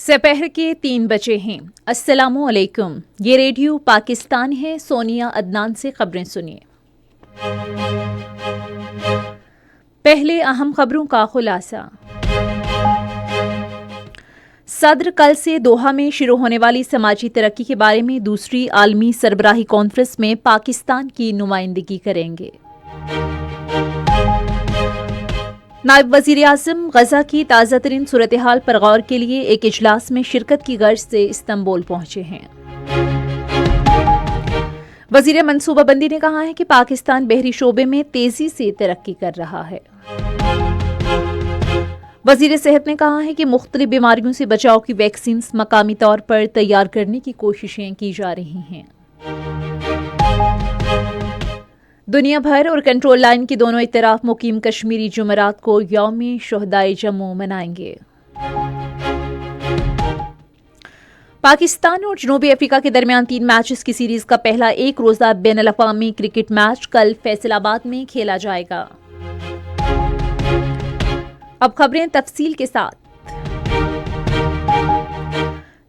سپہر کے 3 بجے ہیں۔ السلام علیکم، یہ ریڈیو پاکستان ہے۔ سونیا عدنان سے خبریں سنیے۔ پہلے اہم خبروں کا خلاصہ۔ صدر کل سے دوحہ میں شروع ہونے والی سماجی ترقی کے بارے میں دوسری عالمی سربراہی کانفرنس میں پاکستان کی نمائندگی کریں گے۔ نائب وزیر اعظم غزہ کی تازہ ترین صورتحال پر غور کے لیے ایک اجلاس میں شرکت کی غرض سے استنبول پہنچے ہیں۔ وزیر منصوبہ بندی نے کہا ہے کہ پاکستان بحری شعبے میں تیزی سے ترقی کر رہا ہے۔ وزیر صحت نے کہا ہے کہ مختلف بیماریوں سے بچاؤ کی ویکسینز مقامی طور پر تیار کرنے کی کوششیں کی جا رہی ہیں۔ دنیا بھر اور کنٹرول لائن کے دونوں اطراف مقیم کشمیری جمعرات کو یوم شہدائے جموں منائیں گے۔ پاکستان اور جنوبی افریقہ کے درمیان 3 میچز کی سیریز کا پہلا ایک روزہ بین الاقوامی کرکٹ میچ کل فیصل آباد میں کھیلا جائے گا۔ اب خبریں تفصیل کے ساتھ۔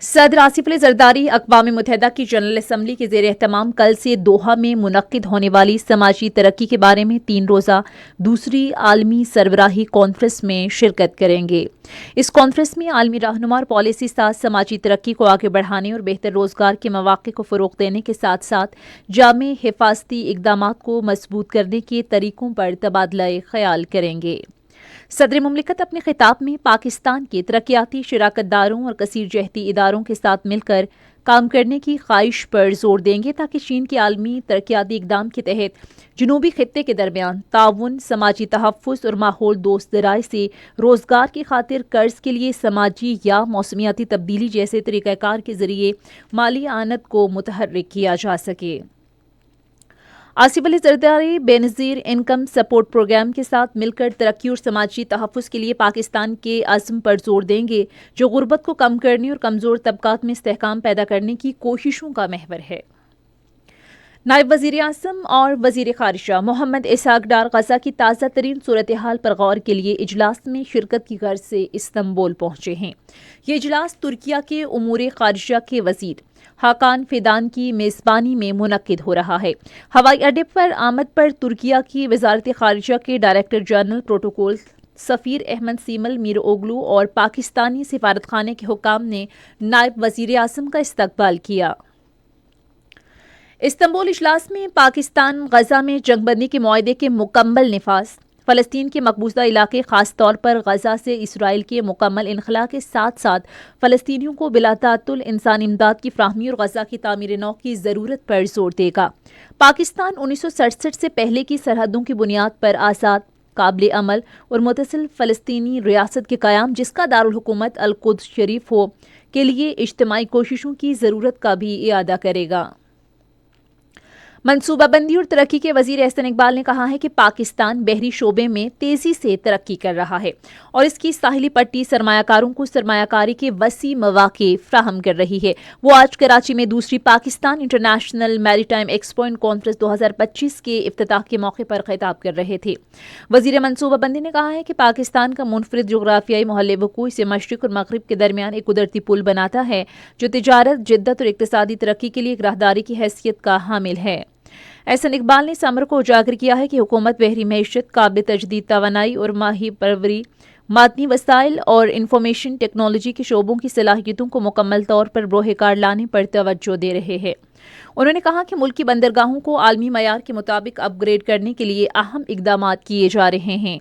صدر آصف علی زرداری اقوام متحدہ کی جنرل اسمبلی کے زیر اہتمام کل سے دوحہ میں منعقد ہونے والی سماجی ترقی کے بارے میں 3 روزہ دوسری عالمی سربراہی کانفرنس میں شرکت کریں گے۔ اس کانفرنس میں عالمی رہنما اور پالیسی ساز سماجی ترقی کو آگے بڑھانے اور بہتر روزگار کے مواقع کو فروغ دینے کے ساتھ ساتھ جامع حفاظتی اقدامات کو مضبوط کرنے کے طریقوں پر تبادلہ خیال کریں گے۔ صدر مملکت اپنے خطاب میں پاکستان کے ترقیاتی شراکت داروں اور کثیر جہتی اداروں کے ساتھ مل کر کام کرنے کی خواہش پر زور دیں گے تاکہ چین کے عالمی ترقیاتی اقدام کے تحت جنوبی خطے کے درمیان تعاون، سماجی تحفظ اور ماحول دوست ذرائع سے روزگار کی خاطر قرض کے لیے سماجی یا موسمیاتی تبدیلی جیسے طریقہ کار کے ذریعے مالی اعانت کو متحرک کیا جا سکے۔ آصف علی زرداری بے نظیر انکم سپورٹ پروگرام کے ساتھ مل کر ترقی اور سماجی تحفظ کے لیے پاکستان کے عزم پر زور دیں گے جو غربت کو کم کرنے اور کمزور طبقات میں استحکام پیدا کرنے کی کوششوں کا محور ہے۔ نائب وزیر اعظم اور وزیر خارجہ محمد اسحاق ڈار غزہ کی تازہ ترین صورتحال پر غور کے لیے اجلاس میں شرکت کی غرض سے استنبول پہنچے ہیں۔ یہ اجلاس ترکیہ کے امور خارجہ کے وزیر حاکان فیدان کی میزبانی میں منعقد ہو رہا ہے۔ ہوائی اڈے پر آمد پر ترکیہ کی وزارت خارجہ کے ڈائریکٹر جنرل پروٹوکول سفیر احمد سیمل میر اوگلو اور پاکستانی سفارت خانے کے حکام نے نائب وزیر اعظم کا استقبال کیا۔ استنبول اجلاس میں پاکستان غزہ میں جنگ بندی کے معاہدے کے مکمل نفاذ، فلسطین کے مقبوضہ علاقے خاص طور پر غزہ سے اسرائیل کے مکمل انخلاء کے ساتھ ساتھ فلسطینیوں کو بلا تعطل انسانی امداد کی فراہمی اور غزہ کی تعمیر نو کی ضرورت پر زور دے گا۔ پاکستان 1967 سے پہلے کی سرحدوں کی بنیاد پر آزاد، قابل عمل اور متصل فلسطینی ریاست کے قیام جس کا دارالحکومت القدس شریف ہو کے لیے اجتماعی کوششوں کی ضرورت کا بھی اعادہ کرے گا۔ منصوبہ بندی اور ترقی کے وزیر احسن اقبال نے کہا ہے کہ پاکستان بحری شعبے میں تیزی سے ترقی کر رہا ہے اور اس کی ساحلی پٹی سرمایہ کاروں کو سرمایہ کاری کے وسیع مواقع فراہم کر رہی ہے۔ وہ آج کراچی میں دوسری پاکستان انٹرنیشنل میری ٹائم ایکسپو اینڈ کانفرنس 2025 کے افتتاح کے موقع پر خطاب کر رہے تھے۔ وزیر منصوبہ بندی نے کہا ہے کہ پاکستان کا منفرد جغرافیائی محل وقوع اسے مشرق اور مغرب کے درمیان ایک قدرتی پل بناتا ہے جو تجارت، جدت اور اقتصادی ترقی کے لیے ایک راہداری کی حیثیت کا حامل ہے۔ احسن اقبال نے اس امر کو اجاگر کیا ہے کہ حکومت بحری معیشت، قابل تجدید توانائی اور ماہی پروری، معدنی وسائل اور انفارمیشن ٹیکنالوجی کے شعبوں کی صلاحیتوں کو مکمل طور پر بروئے کار لانے پر توجہ دے رہے ہیں۔ انہوں نے کہا کہ ملکی بندرگاہوں کو عالمی معیار کے مطابق اپ گریڈ کرنے کے لیے اہم اقدامات کیے جا رہے ہیں۔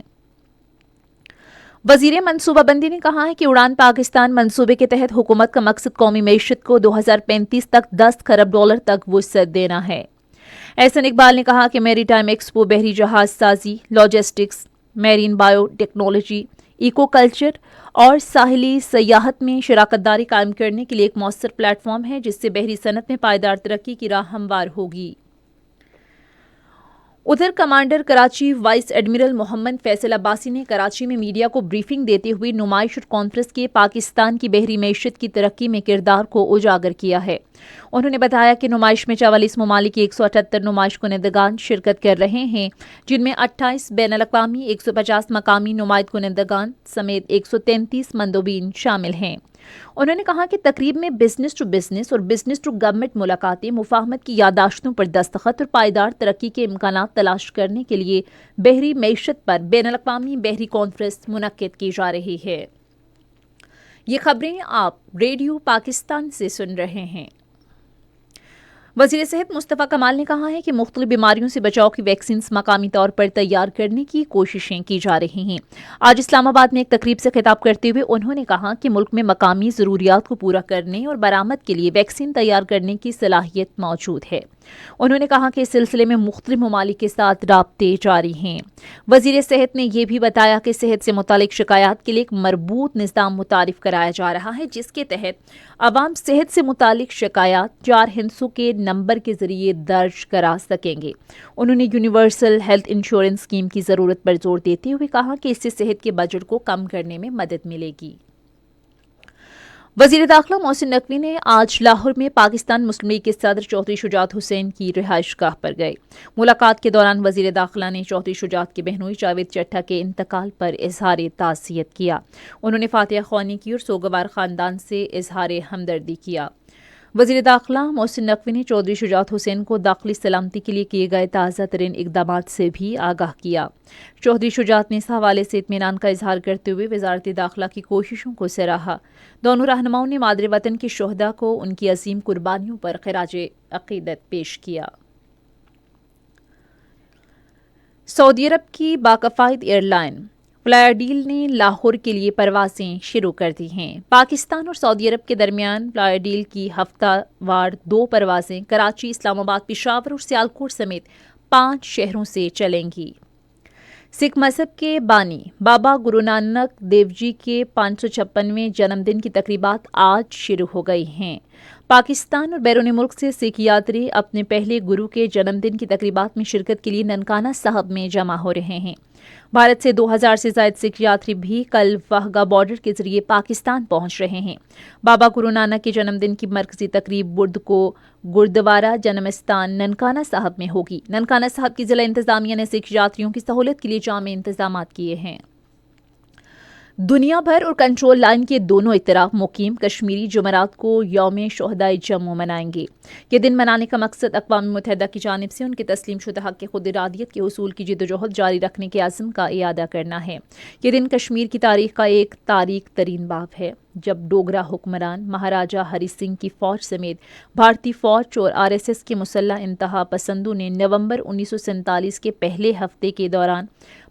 وزیر منصوبہ بندی نے کہا ہے کہ اڑان پاکستان منصوبے کے تحت حکومت کا مقصد قومی معیشت کو 2035 تک 10 کھرب ڈالر تک وسعت دینا ہے۔ احسن اقبال نے کہا کہ میری ٹائم ایکسپو بحری جہاز سازی، logistics, marine biotechnology, aquaculture اور ساحلی سیاحت میں شراکت داری قائم کرنے کے لیے ایک مؤثر پلیٹ فارم ہے جس سے بحری صنعت میں پائیدار ترقی کی راہ ہموار ہوگی۔ ادھر کمانڈر کراچی وائس ایڈمرل محمد فیصل عباسی نے کراچی میں میڈیا کو بریفنگ دیتے ہوئے نمائش اور کانفرنس کے پاکستان کی بحری معیشت کی ترقی میں کردار کو اجاگر کیا ہے۔ انہوں نے بتایا کہ نمائش میں 44 ممالک کے 178 نمائش کنندگان شرکت کر رہے ہیں جن میں 28 بین الاقوامی، 150 مقامی نمائش کنندگان سمیت 133 مندوبین شامل ہیں۔ انہوں نے کہا کہ تقریب میں بزنس ٹو بزنس اور بزنس ٹو گورنمنٹ ملاقاتیں، مفاہمت کی یادداشتوں پر دستخط اور پائیدار ترقی کے امکانات تلاش کرنے کے لیے بحری معیشت پر بین الاقوامی بحری کانفرنس منعقد کی جا رہی ہے۔ یہ خبریں آپ ریڈیو پاکستان سے سن رہے ہیں۔ وزیر صحت مصطفیٰ کمال نے کہا ہے کہ مختلف بیماریوں سے بچاؤ کی ویکسینز مقامی طور پر تیار کرنے کی کوششیں کی جا رہی ہیں۔ آج اسلام آباد میں ایک تقریب سے خطاب کرتے ہوئے انہوں نے کہا کہ ملک میں مقامی ضروریات کو پورا کرنے اور برآمد کے لیے ویکسین تیار کرنے کی صلاحیت موجود ہے۔ انہوں نے کہا کہ اس سلسلے میں مختلف ممالک کے ساتھ رابطے جاری ہیں۔ وزیر صحت نے یہ بھی بتایا کہ صحت سے متعلق شکایات کے لیے ایک مربوط نظام متعارف کرایا جا رہا ہے، جس کے تحت عوام صحت سے متعلق شکایات 4 ہندسوں کے نمبر کے ذریعے درج کرا سکیں گے۔ انہوں نے یونیورسل ہیلتھ انشورنس اسکیم کی ضرورت پر زور دیتے ہوئے کہا کہ اس سے صحت کے بجٹ کو کم کرنے میں مدد ملے گی۔ وزیر داخلہ محسن نقوی نے آج لاہور میں پاکستان مسلم لیگ کے صدر چودھری شجاعت حسین کی رہائش گاہ پر گئے۔ ملاقات کے دوران وزیر داخلہ نے چودھری شجاعت کے بہنوئی جاوید چٹھا کے انتقال پر اظہار تعزیت کیا۔ انہوں نے فاتحہ خوانی کی اور سوگوار خاندان سے اظہار ہمدردی کیا۔ وزیر داخلہ محسن نقوی نے چودھری شجاعت حسین کو داخلی سلامتی کے لیے کیے گئے تازہ ترین اقدامات سے بھی آگاہ کیا۔ چودھری شجاعت نے اس حوالے سے اطمینان کا اظہار کرتے ہوئے وزارت داخلہ کی کوششوں کو سراہا۔ دونوں رہنماؤں نے مادر وطن کے شہداء کو ان کی عظیم قربانیوں پر خراج عقیدت پیش کیا۔ سعودی عرب کی باکفائد ایئر لائن فلائی ڈیل نے لاہور کے لیے پروازیں شروع کر دی ہیں۔ پاکستان اور سعودی عرب کے درمیان فلائی ڈیل کی ہفتہ وار 2 پروازیں کراچی، اسلام آباد، پشاور اور سیالکوٹ سمیت 5 شہروں سے چلیں گی۔ سکھ مذہب کے بانی بابا گرو نانک دیو جی کے 556ویں جنم دن کی تقریبات آج شروع ہو گئی ہیں۔ پاکستان اور بیرون ملک سے سکھ یاتری اپنے پہلے گرو کے جنم دن کی تقریبات میں شرکت کے لیے ننکانہ صاحب میں جمع ہو رہے ہیں۔ بھارت سے 2000 سے زائد سکھ یاتری بھی کل واہگہ بارڈر کے ذریعے پاکستان پہنچ رہے ہیں۔ بابا گرو نانک کے جنم دن کی مرکزی تقریب بدھ کو گردوارہ جنمستان ننکانہ صاحب میں ہوگی۔ ننکانہ صاحب کی ضلع انتظامیہ نے سکھ یاتریوں کی سہولت کے لیے جامع انتظامات کیے ہیں۔ دنیا بھر اور کنٹرول لائن کے دونوں اطراف مقیم کشمیری جمعرات کو یوم شہدائے جموں منائیں گے۔ یہ دن منانے کا مقصد اقوام متحدہ کی جانب سے ان کے تسلیم شدہ حق خود ارادیت کے حصول کی جدوجہد جاری رکھنے کے عزم کا اعادہ کرنا ہے۔ یہ دن کشمیر کی تاریخ کا ایک تاریک ترین باب ہے، جب ڈوگرا حکمران مہاراجہ ہری سنگھ کی فوج سمیت بھارتی فوج اور RSS کے مسلح انتہا پسندوں نے نومبر 1947 کے پہلے ہفتے کے دوران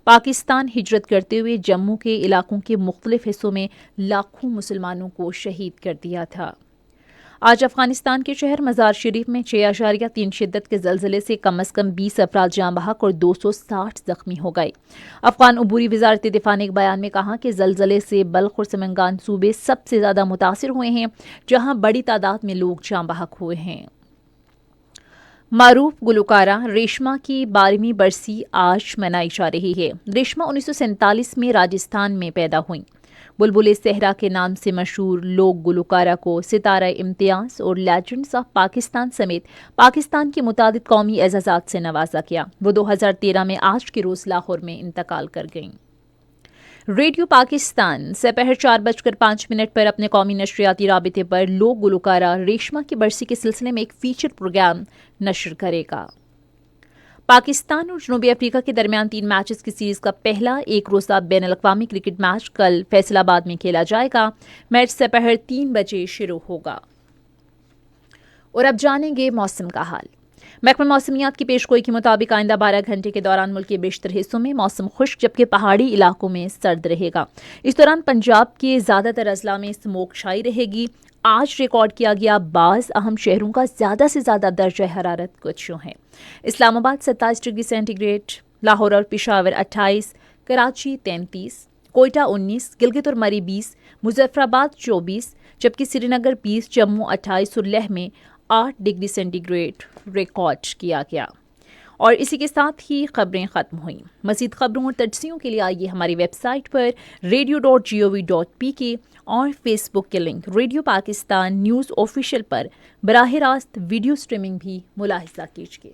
پاکستان ہجرت کرتے ہوئے جموں کے علاقوں کے مختلف حصوں میں لاکھوں مسلمانوں کو شہید کر دیا تھا۔ آج افغانستان کے شہر مزار شریف میں 6.3 شدت کے زلزلے سے کم از کم 20 افراد جاں بحق اور 260 زخمی ہو گئے۔ افغان عبوری وزارت دفاع نے ایک بیان میں کہا کہ زلزلے سے بلخ اور سمنگان صوبے سب سے زیادہ متاثر ہوئے ہیں، جہاں بڑی تعداد میں لوگ جاں بحق ہوئے ہیں۔ معروف گلوکارہ ریشما کی 12ویں برسی آج منائی جا رہی ہے۔ ریشما 1947 میں راجستھان میں پیدا ہوئیں۔ بلبل صحرا کے نام سے مشہور لوک گلوکارہ کو ستارہ امتیاز اور لیجنڈز آف پاکستان سمیت پاکستان کے متعدد قومی اعزازات سے نوازا گیا۔ وہ 2013 میں آج کے روز لاہور میں انتقال کر گئیں۔ ریڈیو پاکستان دوپہر 4:05 پر اپنے قومی نشریاتی رابطے پر لوک گلوکارہ ریشما کی برسی کے سلسلے میں ایک فیچر پروگرام نشر کرے گا۔ پاکستان اور جنوبی افریقہ کے درمیان 3 میچز کی سیریز کا پہلا ایک روزہ بین الاقوامی کرکٹ میچ کل فیصل آباد میں کھیلا جائے گا۔ میچ دوپہر 3 بجے شروع ہوگا۔ اور اب جانیں گے موسم کا حال۔ محکمہ موسمیات کی پیشگوئی کے مطابق آئندہ 12 گھنٹے کے دوران ملک کے بیشتر حصوں میں موسم خشک جبکہ پہاڑی علاقوں میں سرد رہے گا۔ اس دوران پنجاب کے زیادہ تر اضلاع میں اسموک چھائی رہے گی۔ آج ریکارڈ کیا گیا بعض اہم شہروں کا زیادہ سے زیادہ درجہ حرارت کچھ یوں ہے: اسلام آباد 27 ڈگری سینٹی گریڈ، لاہور اور پشاور 28، کراچی 33، کوئٹہ 19، گلگت اور مری 20، مظفر آباد 24، جبکہ سری نگر 20، جموں 28 اور لیہ میں 8 ڈگری سینٹی گریڈ ریکارڈ کیا گیا۔ اور اسی کے ساتھ ہی خبریں ختم ہوئیں۔ مزید خبروں اور تجزیوں کے لیے آئیے ہماری ویب سائٹ پر radio.gov.pk اور فیس بک کے link radio Pakistan news official پر براہ راست ویڈیو سٹریمنگ بھی ملاحظہ کیجیے۔